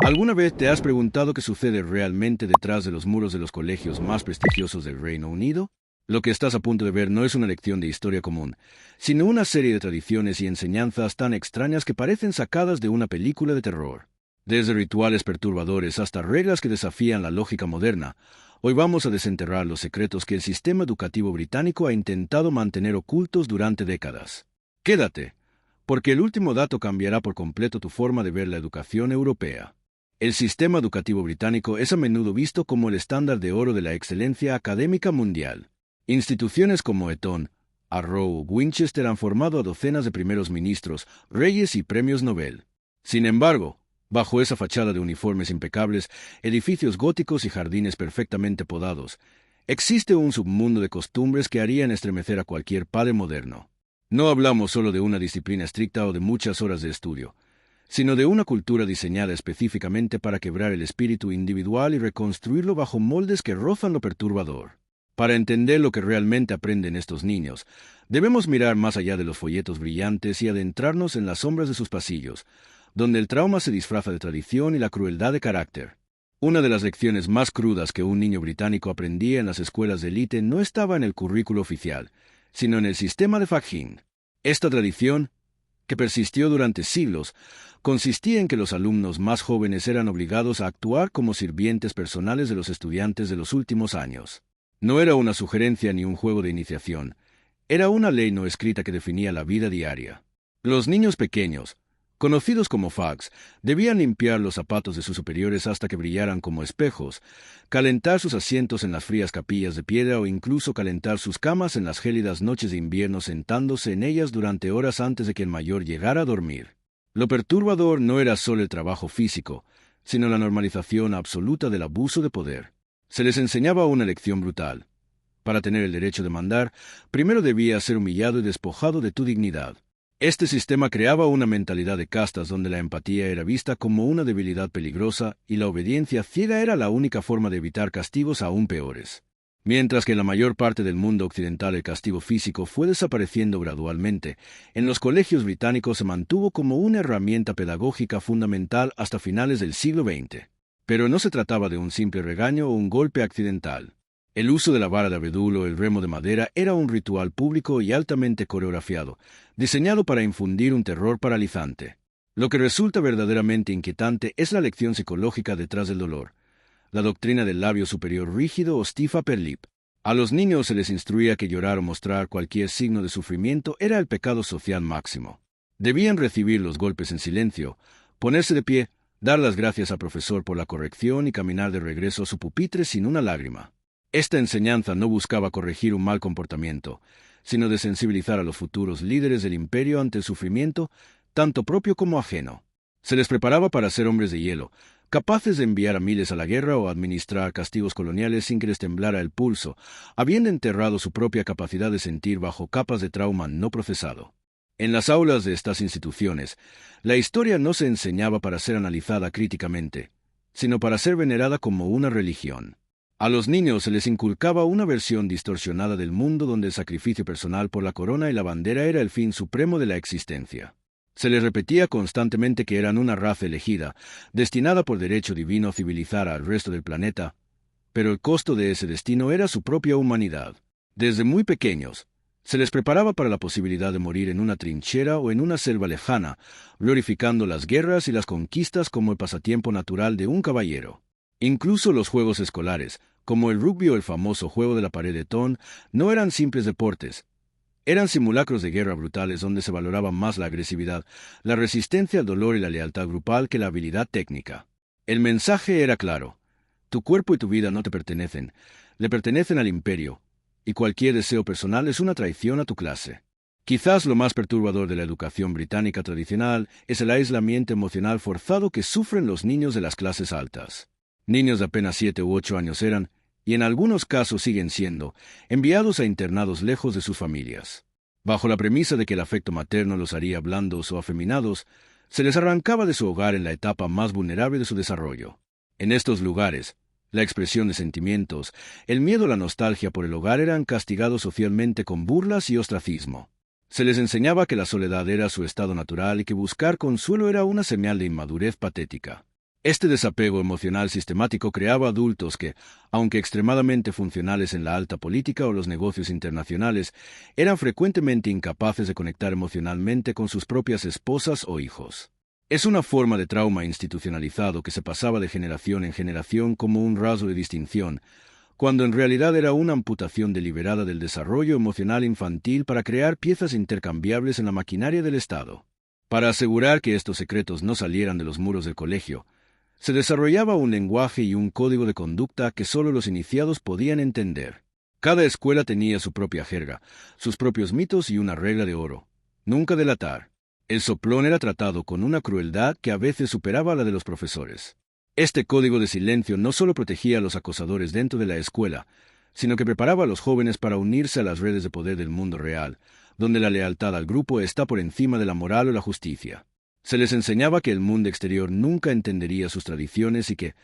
¿Alguna vez te has preguntado qué sucede realmente detrás de los muros de los colegios más prestigiosos del Reino Unido? Lo que estás a punto de ver no es una lección de historia común, sino una serie de tradiciones y enseñanzas tan extrañas que parecen sacadas de una película de terror. Desde rituales perturbadores hasta reglas que desafían la lógica moderna, hoy vamos a desenterrar los secretos que el sistema educativo británico ha intentado mantener ocultos durante décadas. Quédate, porque el último dato cambiará por completo tu forma de ver la educación europea. El sistema educativo británico es a menudo visto como el estándar de oro de la excelencia académica mundial. Instituciones como Eton, Harrow o Winchester han formado a docenas de primeros ministros, reyes y premios Nobel. Sin embargo, bajo esa fachada de uniformes impecables, edificios góticos y jardines perfectamente podados, existe un submundo de costumbres que harían estremecer a cualquier padre moderno. No hablamos solo de una disciplina estricta o de muchas horas de estudio, sino de una cultura diseñada específicamente para quebrar el espíritu individual y reconstruirlo bajo moldes que rozan lo perturbador. Para entender lo que realmente aprenden estos niños, debemos mirar más allá de los folletos brillantes y adentrarnos en las sombras de sus pasillos, donde el trauma se disfraza de tradición y la crueldad de carácter. Una de las lecciones más crudas que un niño británico aprendía en las escuelas de élite no estaba en el currículo oficial, sino en el sistema de Fagin. Esta tradición, que persistió durante siglos, consistía en que los alumnos más jóvenes eran obligados a actuar como sirvientes personales de los estudiantes de los últimos años. No era una sugerencia ni un juego de iniciación, era una ley no escrita que definía la vida diaria. Los niños pequeños, conocidos como fags, debían limpiar los zapatos de sus superiores hasta que brillaran como espejos, calentar sus asientos en las frías capillas de piedra o incluso calentar sus camas en las gélidas noches de invierno sentándose en ellas durante horas antes de que el mayor llegara a dormir. Lo perturbador no era solo el trabajo físico, sino la normalización absoluta del abuso de poder. Se les enseñaba una lección brutal. Para tener el derecho de mandar, primero debías ser humillado y despojado de tu dignidad. Este sistema creaba una mentalidad de castas donde la empatía era vista como una debilidad peligrosa y la obediencia ciega era la única forma de evitar castigos aún peores. Mientras que en la mayor parte del mundo occidental el castigo físico fue desapareciendo gradualmente, en los colegios británicos se mantuvo como una herramienta pedagógica fundamental hasta finales del siglo XX. Pero no se trataba de un simple regaño o un golpe accidental. El uso de la vara de abedul o el remo de madera era un ritual público y altamente coreografiado, diseñado para infundir un terror paralizante. Lo que resulta verdaderamente inquietante es la lección psicológica detrás del dolor, la doctrina del labio superior rígido o stiff upper lip. A los niños se les instruía que llorar o mostrar cualquier signo de sufrimiento era el pecado social máximo. Debían recibir los golpes en silencio, ponerse de pie, dar las gracias al profesor por la corrección y caminar de regreso a su pupitre sin una lágrima. Esta enseñanza no buscaba corregir un mal comportamiento, sino de sensibilizar a los futuros líderes del imperio ante el sufrimiento, tanto propio como ajeno. Se les preparaba para ser hombres de hielo, capaces de enviar a miles a la guerra o administrar castigos coloniales sin que les temblara el pulso, habiendo enterrado su propia capacidad de sentir bajo capas de trauma no procesado. En las aulas de estas instituciones, la historia no se enseñaba para ser analizada críticamente, sino para ser venerada como una religión. A los niños se les inculcaba una versión distorsionada del mundo donde el sacrificio personal por la corona y la bandera era el fin supremo de la existencia. Se les repetía constantemente que eran una raza elegida, destinada por derecho divino a civilizar al resto del planeta, pero el costo de ese destino era su propia humanidad. Desde muy pequeños, se les preparaba para la posibilidad de morir en una trinchera o en una selva lejana, glorificando las guerras y las conquistas como el pasatiempo natural de un caballero. Incluso los juegos escolares, como el rugby o el famoso juego de la pared de Eton, no eran simples deportes. Eran simulacros de guerra brutales donde se valoraba más la agresividad, la resistencia al dolor y la lealtad grupal que la habilidad técnica. El mensaje era claro. Tu cuerpo y tu vida no te pertenecen, le pertenecen al imperio, y cualquier deseo personal es una traición a tu clase. Quizás lo más perturbador de la educación británica tradicional es el aislamiento emocional forzado que sufren los niños de las clases altas. Niños de apenas 7 u 8 años eran, y en algunos casos siguen siendo, enviados a internados lejos de sus familias. Bajo la premisa de que el afecto materno los haría blandos o afeminados, se les arrancaba de su hogar en la etapa más vulnerable de su desarrollo. En estos lugares, la expresión de sentimientos, el miedo o la nostalgia por el hogar eran castigados socialmente con burlas y ostracismo. Se les enseñaba que la soledad era su estado natural y que buscar consuelo era una señal de inmadurez patética. Este desapego emocional sistemático creaba adultos que, aunque extremadamente funcionales en la alta política o los negocios internacionales, eran frecuentemente incapaces de conectar emocionalmente con sus propias esposas o hijos. Es una forma de trauma institucionalizado que se pasaba de generación en generación como un rasgo de distinción, cuando en realidad era una amputación deliberada del desarrollo emocional infantil para crear piezas intercambiables en la maquinaria del Estado. Para asegurar que estos secretos no salieran de los muros del colegio, se desarrollaba un lenguaje y un código de conducta que solo los iniciados podían entender. Cada escuela tenía su propia jerga, sus propios mitos y una regla de oro: nunca delatar. El soplón era tratado con una crueldad que a veces superaba la de los profesores. Este código de silencio no solo protegía a los acosadores dentro de la escuela, sino que preparaba a los jóvenes para unirse a las redes de poder del mundo real, donde la lealtad al grupo está por encima de la moral o la justicia. Se les enseñaba que el mundo exterior nunca entendería sus tradiciones y que,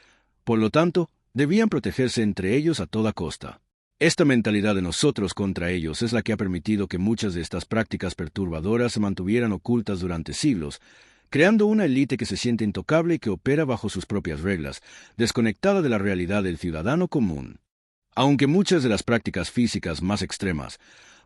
por lo tanto, debían protegerse entre ellos a toda costa. Esta mentalidad de nosotros contra ellos es la que ha permitido que muchas de estas prácticas perturbadoras se mantuvieran ocultas durante siglos, creando una élite que se siente intocable y que opera bajo sus propias reglas, desconectada de la realidad del ciudadano común. Aunque muchas de las prácticas físicas más extremas,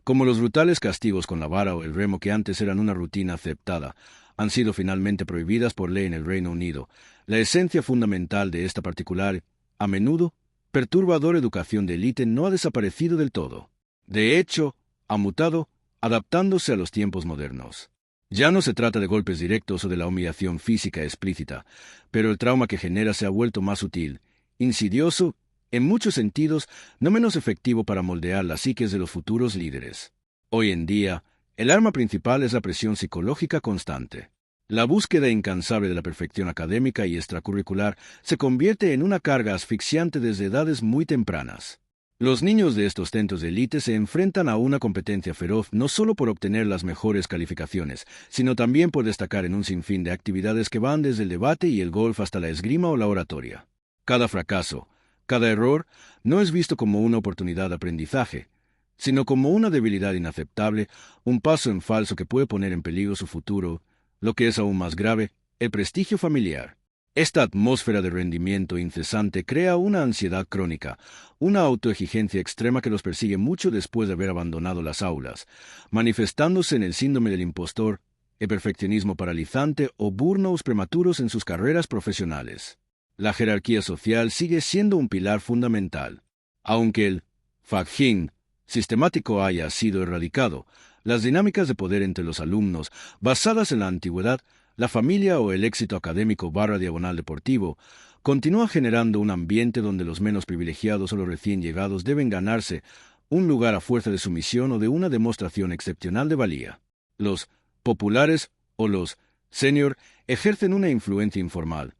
como los brutales castigos con la vara o el remo que antes eran una rutina aceptada, han sido finalmente prohibidas por ley en el Reino Unido, la esencia fundamental de esta particular, a menudo, perturbadora educación de élite no ha desaparecido del todo. De hecho, ha mutado, adaptándose a los tiempos modernos. Ya no se trata de golpes directos o de la humillación física explícita, pero el trauma que genera se ha vuelto más sutil, insidioso, en muchos sentidos no menos efectivo para moldear las psiques de los futuros líderes. Hoy en día, el arma principal es la presión psicológica constante. La búsqueda incansable de la perfección académica y extracurricular se convierte en una carga asfixiante desde edades muy tempranas. Los niños de estos centros de élite se enfrentan a una competencia feroz no solo por obtener las mejores calificaciones, sino también por destacar en un sinfín de actividades que van desde el debate y el golf hasta la esgrima o la oratoria. Cada fracaso, cada error, no es visto como una oportunidad de aprendizaje, sino como una debilidad inaceptable, un paso en falso que puede poner en peligro su futuro, lo que es aún más grave, el prestigio familiar. Esta atmósfera de rendimiento incesante crea una ansiedad crónica, una autoexigencia extrema que los persigue mucho después de haber abandonado las aulas, manifestándose en el síndrome del impostor, el perfeccionismo paralizante o burnouts prematuros en sus carreras profesionales. La jerarquía social sigue siendo un pilar fundamental. Aunque el fagging sistemático haya sido erradicado, las dinámicas de poder entre los alumnos, basadas en la antigüedad, la familia o el éxito académico / deportivo, continúa generando un ambiente donde los menos privilegiados o los recién llegados deben ganarse un lugar a fuerza de sumisión o de una demostración excepcional de valía. Los populares o los senior ejercen una influencia informal,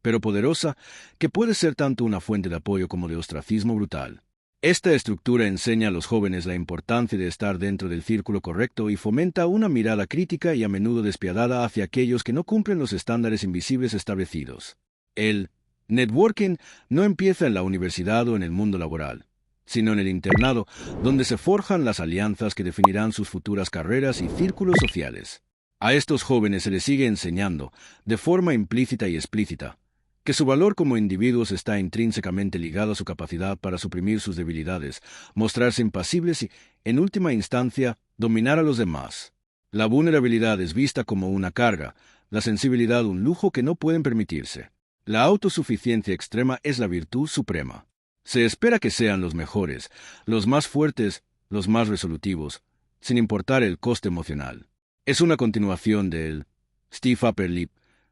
pero poderosa, que puede ser tanto una fuente de apoyo como de ostracismo brutal. Esta estructura enseña a los jóvenes la importancia de estar dentro del círculo correcto y fomenta una mirada crítica y a menudo despiadada hacia aquellos que no cumplen los estándares invisibles establecidos. El networking no empieza en la universidad o en el mundo laboral, sino en el internado, donde se forjan las alianzas que definirán sus futuras carreras y círculos sociales. A estos jóvenes se les sigue enseñando, de forma implícita y explícita, que su valor como individuos está intrínsecamente ligado a su capacidad para suprimir sus debilidades, mostrarse impasibles y, en última instancia, dominar a los demás. La vulnerabilidad es vista como una carga, la sensibilidad un lujo que no pueden permitirse. La autosuficiencia extrema es la virtud suprema. Se espera que sean los mejores, los más fuertes, los más resolutivos, sin importar el coste emocional. Es una continuación del stiff upper lip,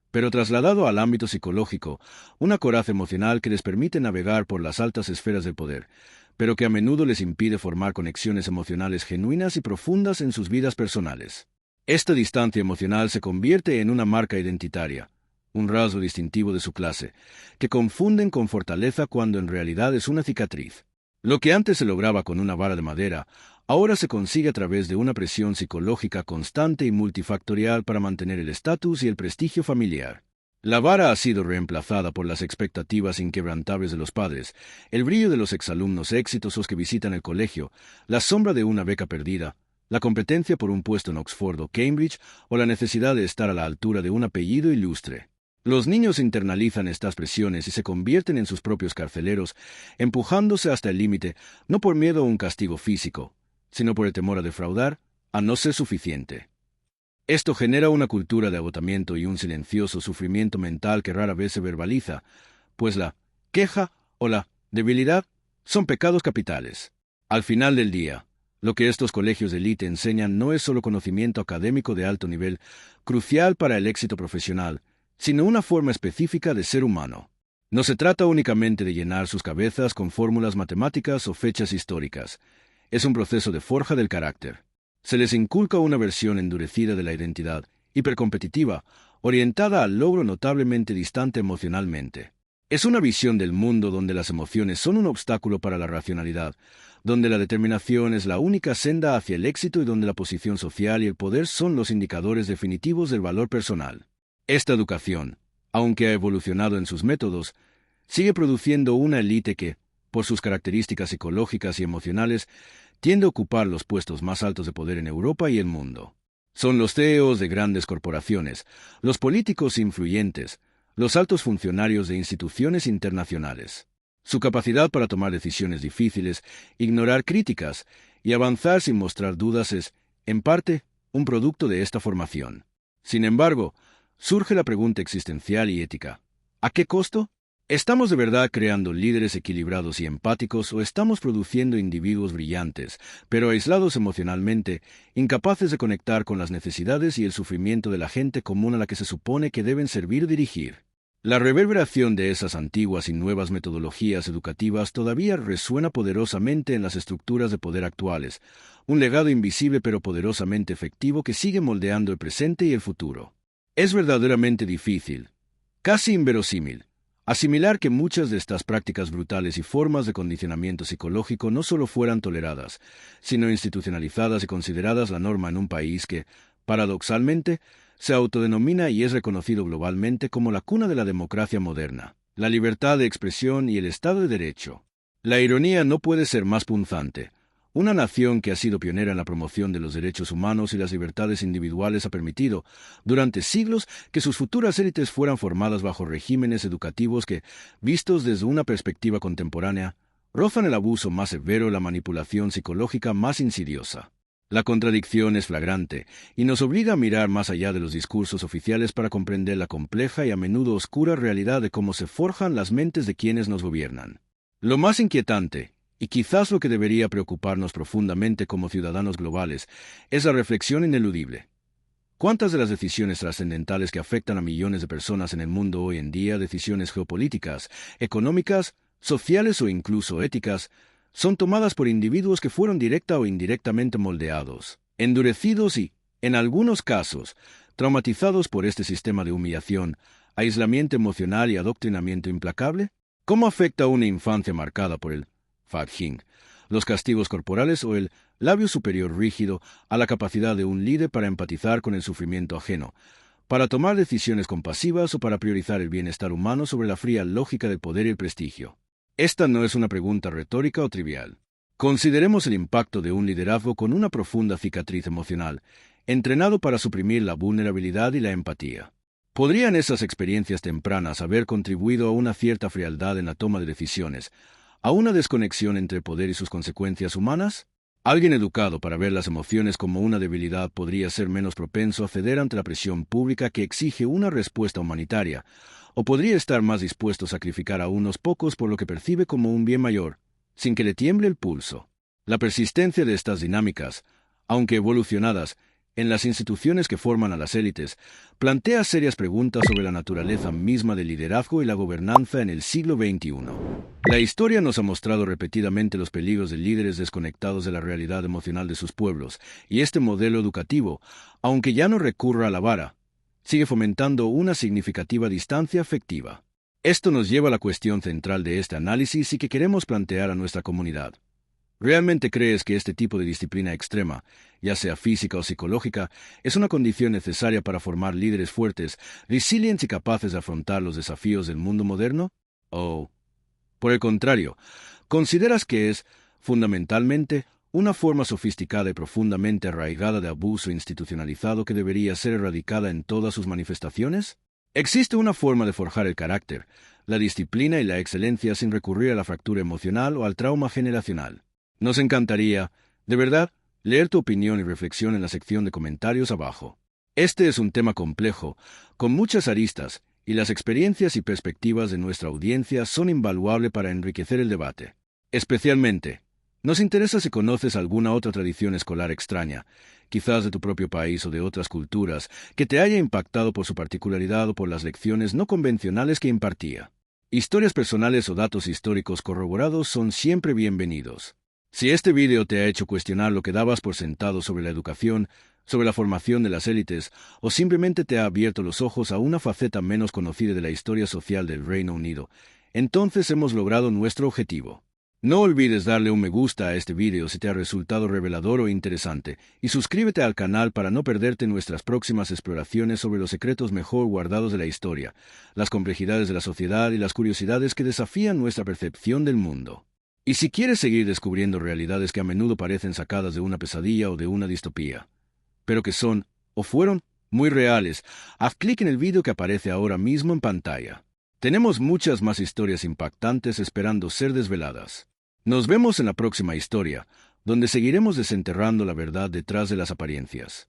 pero trasladado al ámbito psicológico, una coraza emocional que les permite navegar por las altas esferas del poder, pero que a menudo les impide formar conexiones emocionales genuinas y profundas en sus vidas personales. Esta distancia emocional se convierte en una marca identitaria, un rasgo distintivo de su clase, que confunden con fortaleza cuando en realidad es una cicatriz. Lo que antes se lograba con una vara de madera, ahora se consigue a través de una presión psicológica constante y multifactorial para mantener el estatus y el prestigio familiar. La vara ha sido reemplazada por las expectativas inquebrantables de los padres, el brillo de los exalumnos exitosos que visitan el colegio, la sombra de una beca perdida, la competencia por un puesto en Oxford o Cambridge o la necesidad de estar a la altura de un apellido ilustre. Los niños internalizan estas presiones y se convierten en sus propios carceleros, empujándose hasta el límite, no por miedo a un castigo físico, sino por el temor a defraudar, a no ser suficiente. Esto genera una cultura de agotamiento y un silencioso sufrimiento mental que rara vez se verbaliza, pues la queja o la debilidad son pecados capitales. Al final del día, lo que estos colegios de élite enseñan no es solo conocimiento académico de alto nivel, crucial para el éxito profesional, sino una forma específica de ser humano. No se trata únicamente de llenar sus cabezas con fórmulas matemáticas o fechas históricas. Es un proceso de forja del carácter. Se les inculca una versión endurecida de la identidad, hipercompetitiva, orientada al logro notablemente distante emocionalmente. Es una visión del mundo donde las emociones son un obstáculo para la racionalidad, donde la determinación es la única senda hacia el éxito y donde la posición social y el poder son los indicadores definitivos del valor personal. Esta educación, aunque ha evolucionado en sus métodos, sigue produciendo una élite que, por sus características psicológicas y emocionales, tiende a ocupar los puestos más altos de poder en Europa y el mundo. Son los CEOs de grandes corporaciones, los políticos influyentes, los altos funcionarios de instituciones internacionales. Su capacidad para tomar decisiones difíciles, ignorar críticas y avanzar sin mostrar dudas es, en parte, un producto de esta formación. Sin embargo, surge la pregunta existencial y ética. ¿A qué costo? ¿Estamos de verdad creando líderes equilibrados y empáticos o estamos produciendo individuos brillantes, pero aislados emocionalmente, incapaces de conectar con las necesidades y el sufrimiento de la gente común a la que se supone que deben servir y dirigir? La reverberación de esas antiguas y nuevas metodologías educativas todavía resuena poderosamente en las estructuras de poder actuales, un legado invisible pero poderosamente efectivo que sigue moldeando el presente y el futuro. Es verdaderamente difícil, casi inverosímil, asimilar que muchas de estas prácticas brutales y formas de condicionamiento psicológico no solo fueran toleradas, sino institucionalizadas y consideradas la norma en un país que, paradoxalmente, se autodenomina y es reconocido globalmente como la cuna de la democracia moderna, la libertad de expresión y el Estado de Derecho. La ironía no puede ser más punzante. Una nación que ha sido pionera en la promoción de los derechos humanos y las libertades individuales ha permitido, durante siglos, que sus futuras élites fueran formadas bajo regímenes educativos que, vistos desde una perspectiva contemporánea, rozan el abuso más severo y la manipulación psicológica más insidiosa. La contradicción es flagrante y nos obliga a mirar más allá de los discursos oficiales para comprender la compleja y a menudo oscura realidad de cómo se forjan las mentes de quienes nos gobiernan. Lo más inquietante, y quizás lo que debería preocuparnos profundamente como ciudadanos globales, es la reflexión ineludible. ¿Cuántas de las decisiones trascendentales que afectan a millones de personas en el mundo hoy en día, decisiones geopolíticas, económicas, sociales o incluso éticas, son tomadas por individuos que fueron directa o indirectamente moldeados, endurecidos y, en algunos casos, traumatizados por este sistema de humillación, aislamiento emocional y adoctrinamiento implacable? ¿Cómo afecta una infancia marcada por el fagging, los castigos corporales o el labio superior rígido a la capacidad de un líder para empatizar con el sufrimiento ajeno, para tomar decisiones compasivas o para priorizar el bienestar humano sobre la fría lógica del poder y el prestigio? Esta no es una pregunta retórica o trivial. Consideremos el impacto de un liderazgo con una profunda cicatriz emocional, entrenado para suprimir la vulnerabilidad y la empatía. ¿Podrían esas experiencias tempranas haber contribuido a una cierta frialdad en la toma de decisiones, a una desconexión entre el poder y sus consecuencias humanas? Alguien educado para ver las emociones como una debilidad podría ser menos propenso a ceder ante la presión pública que exige una respuesta humanitaria, o podría estar más dispuesto a sacrificar a unos pocos por lo que percibe como un bien mayor, sin que le tiemble el pulso. La persistencia de estas dinámicas, aunque evolucionadas, en las instituciones que forman a las élites, plantea serias preguntas sobre la naturaleza misma del liderazgo y la gobernanza en el siglo XXI. La historia nos ha mostrado repetidamente los peligros de líderes desconectados de la realidad emocional de sus pueblos, y este modelo educativo, aunque ya no recurra a la vara, sigue fomentando una significativa distancia afectiva. Esto nos lleva a la cuestión central de este análisis y que queremos plantear a nuestra comunidad. ¿Realmente crees que este tipo de disciplina extrema, ya sea física o psicológica, es una condición necesaria para formar líderes fuertes, resilientes y capaces de afrontar los desafíos del mundo moderno? ¿O, por el contrario, consideras que es, fundamentalmente, una forma sofisticada y profundamente arraigada de abuso institucionalizado que debería ser erradicada en todas sus manifestaciones? Existe una forma de forjar el carácter, la disciplina y la excelencia sin recurrir a la fractura emocional o al trauma generacional. Nos encantaría, de verdad, leer tu opinión y reflexión en la sección de comentarios abajo. Este es un tema complejo, con muchas aristas, y las experiencias y perspectivas de nuestra audiencia son invaluables para enriquecer el debate. Especialmente, nos interesa si conoces alguna otra tradición escolar extraña, quizás de tu propio país o de otras culturas, que te haya impactado por su particularidad o por las lecciones no convencionales que impartía. Historias personales o datos históricos corroborados son siempre bienvenidos. Si este vídeo te ha hecho cuestionar lo que dabas por sentado sobre la educación, sobre la formación de las élites, o simplemente te ha abierto los ojos a una faceta menos conocida de la historia social del Reino Unido, entonces hemos logrado nuestro objetivo. No olvides darle un me gusta a este vídeo si te ha resultado revelador o interesante, y suscríbete al canal para no perderte nuestras próximas exploraciones sobre los secretos mejor guardados de la historia, las complejidades de la sociedad y las curiosidades que desafían nuestra percepción del mundo. Y si quieres seguir descubriendo realidades que a menudo parecen sacadas de una pesadilla o de una distopía, pero que son, o fueron, muy reales, haz clic en el vídeo que aparece ahora mismo en pantalla. Tenemos muchas más historias impactantes esperando ser desveladas. Nos vemos en la próxima historia, donde seguiremos desenterrando la verdad detrás de las apariencias.